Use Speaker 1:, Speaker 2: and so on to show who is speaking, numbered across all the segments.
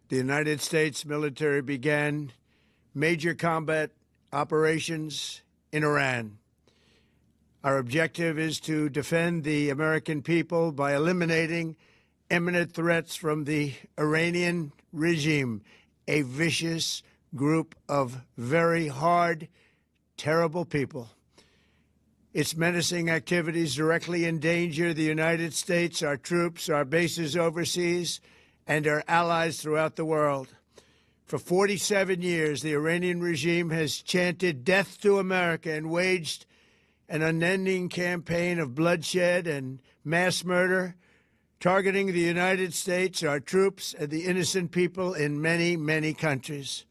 Speaker 1: The United States military began major combat operations in Iran. Our objective is to defend the American people by eliminating imminent threats from the Iranian regime, a vicious group of very hard, terrible people. Its menacing activities directly endanger the United States, our troops, our bases overseas, and our allies throughout the world. For 47 years, the Iranian regime has chanted death to America and waged an unending campaign of bloodshed and mass murder, targeting the United States, our troops, and the innocent people in many, many countries.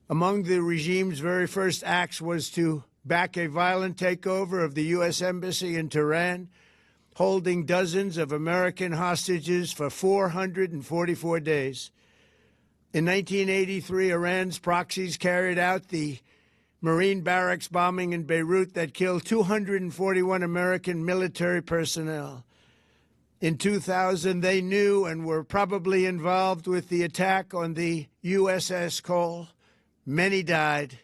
Speaker 1: Among the regime's very first acts was to back a violent takeover of the U.S. Embassy in Tehran, holding dozens of American hostages for 444 days. In 1983, Iran's proxies carried out the Marine barracks bombing in Beirut that killed 241 American military personnel. In 2000, they knew and were probably involved with the attack on the USS Cole. Many died.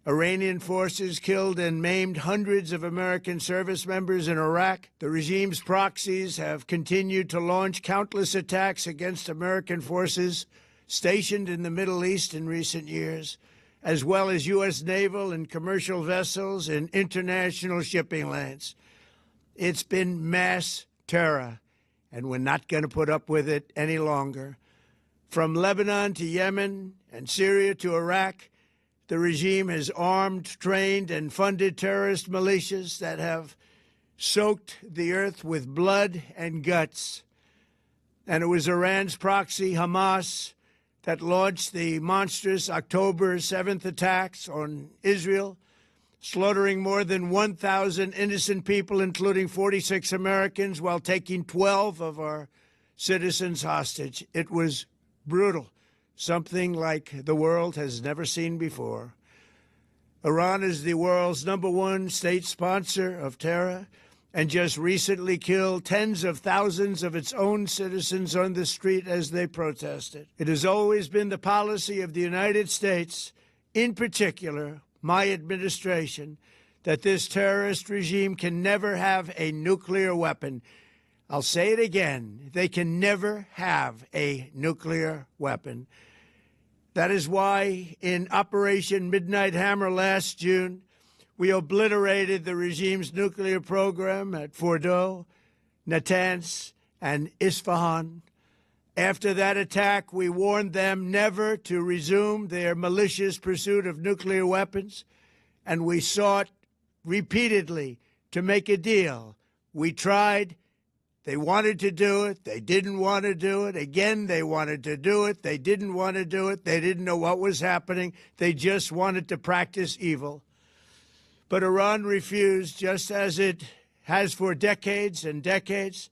Speaker 1: Iranian forces killed and maimed hundreds of American service members in Iraq. The regime's proxies have continued to launch countless attacks against American forces stationed in the Middle East in recent years, as well as U.S. naval and commercial vessels in international shipping lanes. It's been mass terror, and we're not going to put up with it any longer. From Lebanon to Yemen and Syria to Iraq, the regime has armed, trained, and funded terrorist militias that have soaked the earth with blood and guts. And it was Iran's proxy, Hamas, that launched the monstrous October 7th attacks on Israel, slaughtering more than 1,000 innocent people, including 46 Americans, while taking 12 of our citizens hostage. It was brutal, something like the world has never seen before. Iran is the world's #1 state sponsor of terror and just recently killed tens of thousands of its own citizens on the street as they protested. It has always been the policy of the United States, in particular, my administration, that this terrorist regime can never have a nuclear weapon. I'll say it again. They can never have a nuclear weapon. That is why in Operation Midnight Hammer last June, we obliterated the regime's nuclear program at Fordow, Natanz, and Isfahan. After that attack, we warned them never to resume their malicious pursuit of nuclear weapons, and we sought repeatedly to make a deal. We tried. They wanted to do it. They didn't want to do it. Again, they wanted to do it. They didn't want to do it. They didn't know what was happening. They just wanted to practice evil. But Iran refused, just as it has for decades and decades.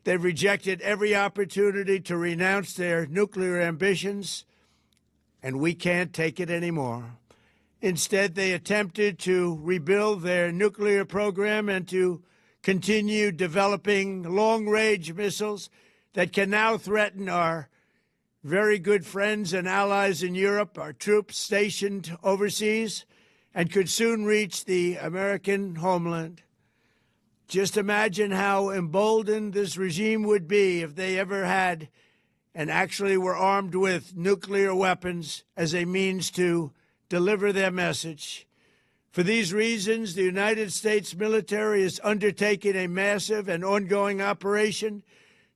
Speaker 1: They've rejected every opportunity to renounce their nuclear ambitions, and we can't take it anymore. Instead, they attempted to rebuild their nuclear program and to continue developing long-range missiles that can now threaten our very good friends and allies in Europe, our troops stationed overseas, and could soon reach the American homeland. Just imagine how emboldened this regime would be if they ever had and actually were armed with nuclear weapons as a means to deliver their message. For these reasons, the United States military is undertaking a massive and ongoing operation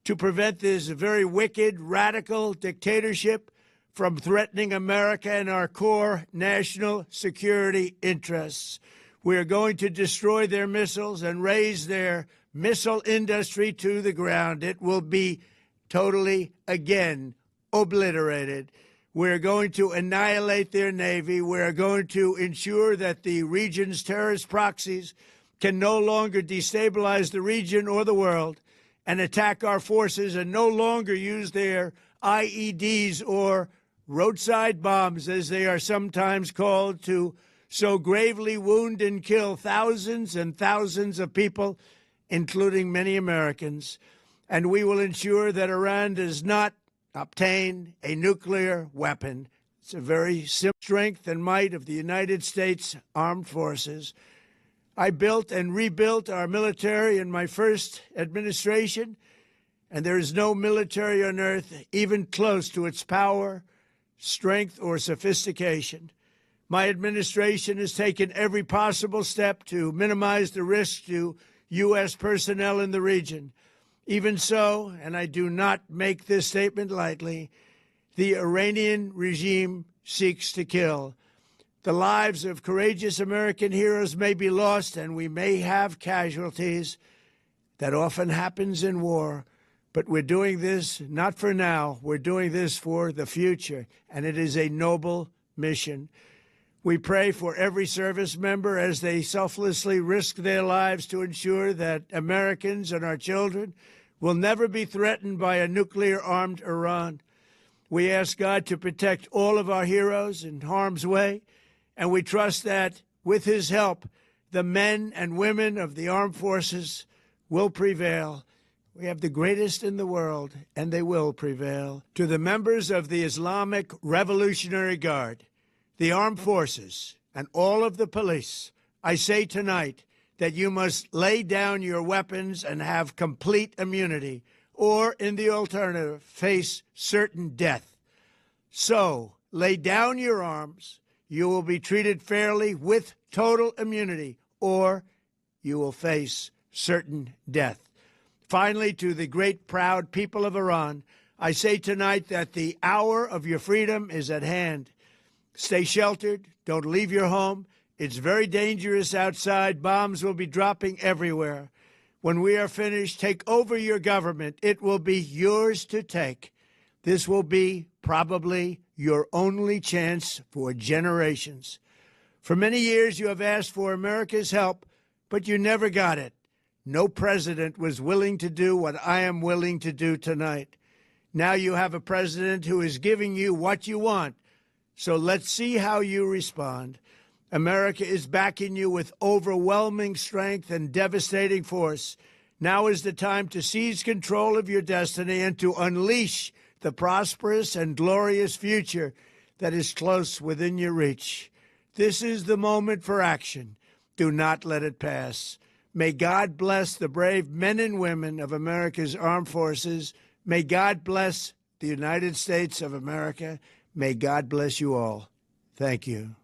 Speaker 1: to prevent this very wicked, radical dictatorship from threatening America and our core national security interests. We are going to destroy their missiles and raise their missile industry to the ground. It will be totally, again, obliterated. We're going to annihilate their Navy. We're going to ensure that the region's terrorist proxies can no longer destabilize the region or the world and attack our forces and no longer use their IEDs or roadside bombs, as they are sometimes called, to so gravely wound and kill thousands and thousands of people, including many Americans. And we will ensure that Iran does not obtain a nuclear weapon. It's a very simple strength and might of the United States Armed Forces. I built and rebuilt our military in my first administration, and there is no military on earth even close to its power, strength, or sophistication. My administration has taken every possible step to minimize the risk to U.S. personnel in the region. Even so, and I do not make this statement lightly, the Iranian regime seeks to kill. The lives of courageous American heroes may be lost, and we may have casualties. That often happens in war. But we're doing this not for now. We're doing this for the future, and it is a noble mission. We pray for every service member as they selflessly risk their lives to ensure that Americans and our children will never be threatened by a nuclear-armed Iran. We ask God to protect all of our heroes in harm's way, and we trust that, with his help, the men and women of the armed forces will prevail. We have the greatest in the world, and they will prevail. To the members of the Islamic Revolutionary Guard, the armed forces, and all of the police, I say tonight that you must lay down your weapons and have complete immunity, or, in the alternative, face certain death. So, lay down your arms. You will be treated fairly with total immunity, or you will face certain death. Finally, to the great, proud people of Iran, I say tonight that the hour of your freedom is at hand. Stay sheltered. Don't leave your home. It's very dangerous outside. Bombs will be dropping everywhere. When we are finished, take over your government. It will be yours to take. This will be probably your only chance for generations. For many years, you have asked for America's help, but you never got it. No president was willing to do what I am willing to do tonight. Now you have a president who is giving you what you want. So let's see how you respond. America is backing you with overwhelming strength and devastating force. Now is the time to seize control of your destiny and to unleash the prosperous and glorious future that is close within your reach. This is the moment for action. Do not let it pass. May God bless the brave men and women of America's armed forces. May God bless the United States of America. May God bless you all. Thank you.